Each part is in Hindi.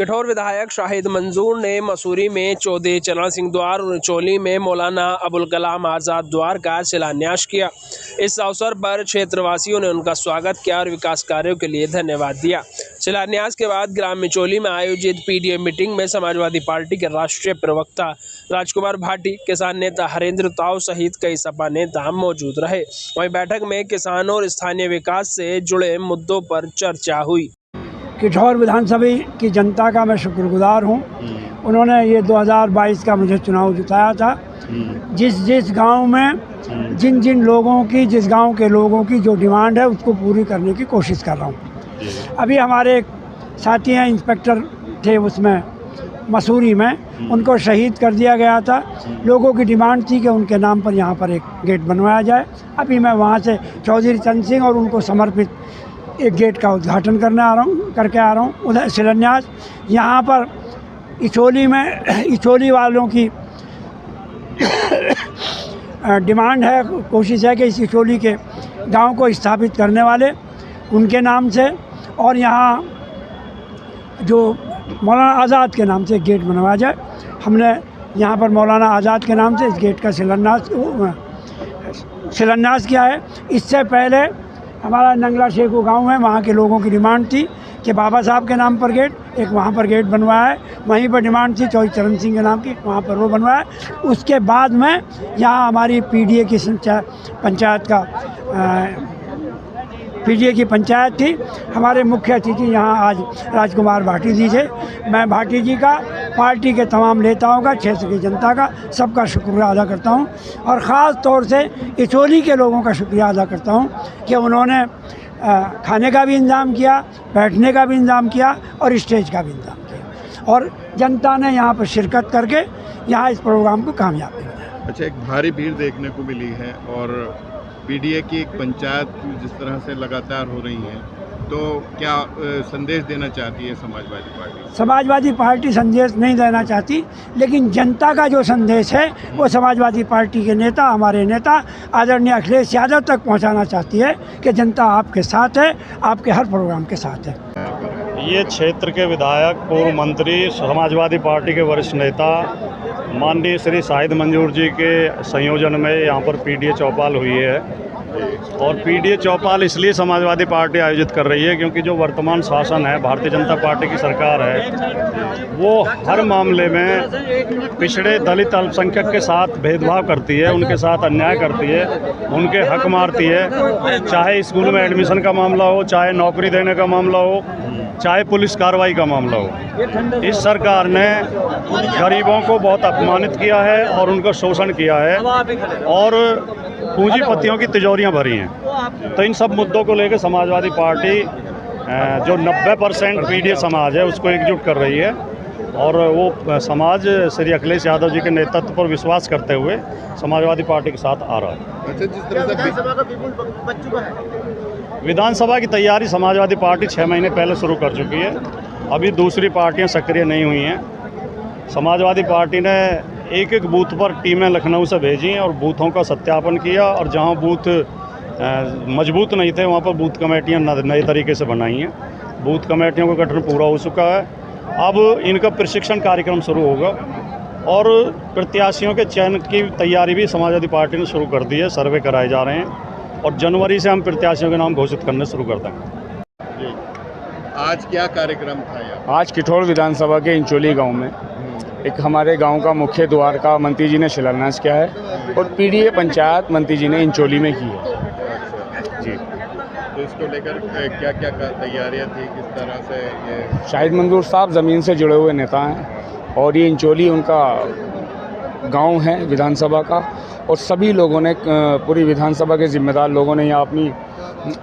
किठौर विधायक शाहिद मंजूर ने मसूरी में चौधरी चरण सिंह द्वार और इंचोली में मौलाना अबुल कलाम आज़ाद द्वार का शिलान्यास किया। इस अवसर पर क्षेत्रवासियों ने उनका स्वागत किया और विकास कार्यों के लिए धन्यवाद दिया। शिलान्यास के बाद ग्राम इंचोली में आयोजित पीडीए मीटिंग में समाजवादी पार्टी के राष्ट्रीय प्रवक्ता राजकुमार भाटी, किसान नेता हरेंद्र ताऊ सहित कई सपा नेता मौजूद रहे। वहीं बैठक में किसानों और स्थानीय विकास से जुड़े मुद्दों पर चर्चा हुई। किठौर विधानसभा की जनता का मैं शुक्रगुजार हूँ। उन्होंने ये 2022 का मुझे चुनाव जिताया था। जिस गांव में जिन लोगों की, जिस गांव के लोगों की जो डिमांड है उसको पूरी करने की कोशिश कर रहा हूँ। अभी हमारे एक साथी हैं, इंस्पेक्टर थे उसमें मसूरी में, उनको शहीद कर दिया गया था। लोगों की डिमांड थी कि उनके नाम पर यहाँ पर एक गेट बनवाया जाए। अभी मैं वहाँ से चौधरी चरण सिंह और उनको समर्पित एक गेट का उद्घाटन करके आ रहा हूँ। उधर शिलान्यास यहाँ पर इंचोली में, इंचोली वालों की डिमांड है, कोशिश है कि इस इंचोली के गांव को स्थापित करने वाले उनके नाम से और यहाँ जो मौलाना आज़ाद के नाम से गेट बनवाया जाए। हमने यहाँ पर मौलाना आज़ाद के नाम से इस गेट का शिलान्यास किया है। इससे पहले हमारा नंगला शेखू गांव है, वहाँ के लोगों की डिमांड थी कि बाबा साहब के नाम पर गेट, एक वहाँ पर गेट बनवाया है। वहीं पर डिमांड थी चौधरी चरण सिंह के नाम की, वहाँ पर वो बनवाया है। उसके बाद में यहाँ हमारी पीडीए की पंचायत थी। हमारे मुख्य अतिथि यहाँ आज राजकुमार भाटी जी थे। मैं भाटी जी का, पार्टी के तमाम नेताओं का, क्षेत्र की जनता का, सबका शुक्रिया अदा करता हूँ और ख़ास तौर से इंचोली के लोगों का शुक्रिया अदा करता हूँ कि उन्होंने खाने का भी इंतज़ाम किया, बैठने का भी इंतज़ाम किया और स्टेज का भी इंतज़ाम किया और जनता ने यहाँ पर शिरकत करके यहाँ इस प्रोग्राम को कामयाब किया। अच्छा, एक भारी भीड़ देखने को मिली है और पीडीए की एक पंचायत जिस तरह से लगातार हो रही है, तो क्या संदेश देना चाहती है समाजवादी पार्टी? समाजवादी पार्टी संदेश नहीं देना चाहती, लेकिन जनता का जो संदेश है वो समाजवादी पार्टी के नेता, हमारे नेता आदरणीय अखिलेश यादव तक पहुंचाना चाहती है कि जनता आपके साथ है, आपके हर प्रोग्राम के साथ है। ये क्षेत्र के विधायक, पूर्व मंत्री, समाजवादी पार्टी के वरिष्ठ नेता माननीय श्री शाहिद मंजूर जी के संयोजन में यहाँ पर पीडीए चौपाल हुई है। और पीडीए चौपाल इसलिए समाजवादी पार्टी आयोजित कर रही है क्योंकि जो वर्तमान शासन है, भारतीय जनता पार्टी की सरकार है, वो हर मामले में पिछड़े दलित अल्पसंख्यक के साथ भेदभाव करती है, उनके साथ अन्याय करती है, उनके हक मारती है। चाहे स्कूल में एडमिशन का मामला हो, चाहे नौकरी देने का मामला हो, चाहे पुलिस कार्रवाई का मामला हो। इस सरकार ने गरीबों को बहुत अपमानित किया है और उनका शोषण किया है और पूंजीपतियों की तिजोरियां भरी हैं। तो इन सब मुद्दों को लेकर समाजवादी पार्टी जो 90% पीडीए समाज है उसको एकजुट कर रही है और वो समाज श्री अखिलेश यादव जी के नेतृत्व पर विश्वास करते हुए समाजवादी पार्टी के साथ आ रहा है। अच्छा, जिस तरह से विधानसभा की तैयारी समाजवादी पार्टी 6 महीने पहले शुरू कर चुकी है। अभी दूसरी पार्टियां सक्रिय नहीं हुई हैं। समाजवादी पार्टी ने एक बूथ पर टीमें लखनऊ से भेजी हैं और बूथों का सत्यापन किया और जहां बूथ मजबूत नहीं थे वहां पर बूथ कमेटियां नए तरीके से बनाई हैं। बूथ कमेटियों का गठन पूरा हो चुका है। अब इनका प्रशिक्षण कार्यक्रम शुरू होगा और प्रत्याशियों के चयन की तैयारी भी समाजवादी पार्टी ने शुरू कर दी है। सर्वे कराए जा रहे हैं और जनवरी से हम प्रत्याशियों के नाम घोषित करने शुरू कर देंगे। आज क्या कार्यक्रम था यहाँ? आज किठौर विधानसभा के इंचोली गांव में एक हमारे गांव का मुख्य द्वार का मंत्री जी ने शिलान्यास किया है और पीडीए पंचायत मंत्री जी ने इंचोली में की है। जी, तो इसको लेकर क्या क्या तैयारियां थी, किस तरह से ये? शाहिद मंजूर साहब ज़मीन से जुड़े हुए नेता हैं और ये इंचोली उनका गांव है विधानसभा का और सभी लोगों ने, पूरी विधानसभा के जिम्मेदार लोगों ने यहाँ अपनी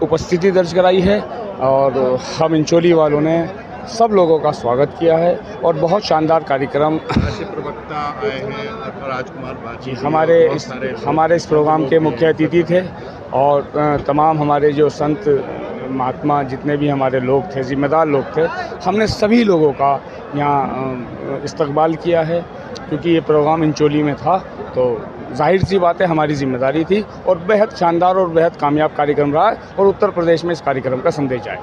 उपस्थिति दर्ज कराई है और हम इंचोली वालों ने सब लोगों का स्वागत किया है और बहुत शानदार कार्यक्रम। प्रवक्ता आए हैं राजकुमार भाटी, हमारे इस प्रोग्राम के मुख्य अतिथि थे और तमाम हमारे जो संत महात्मा जितने भी हमारे लोग थे, जिम्मेदार लोग थे, हमने सभी लोगों का यहाँ इस्तकबाल किया है क्योंकि ये प्रोग्राम इंचोली में था। तो जाहिर सी बात है हमारी जिम्मेदारी थी और बेहद शानदार और बेहद कामयाब कार्यक्रम रहा है और उत्तर प्रदेश में इस कार्यक्रम का संदेश आए।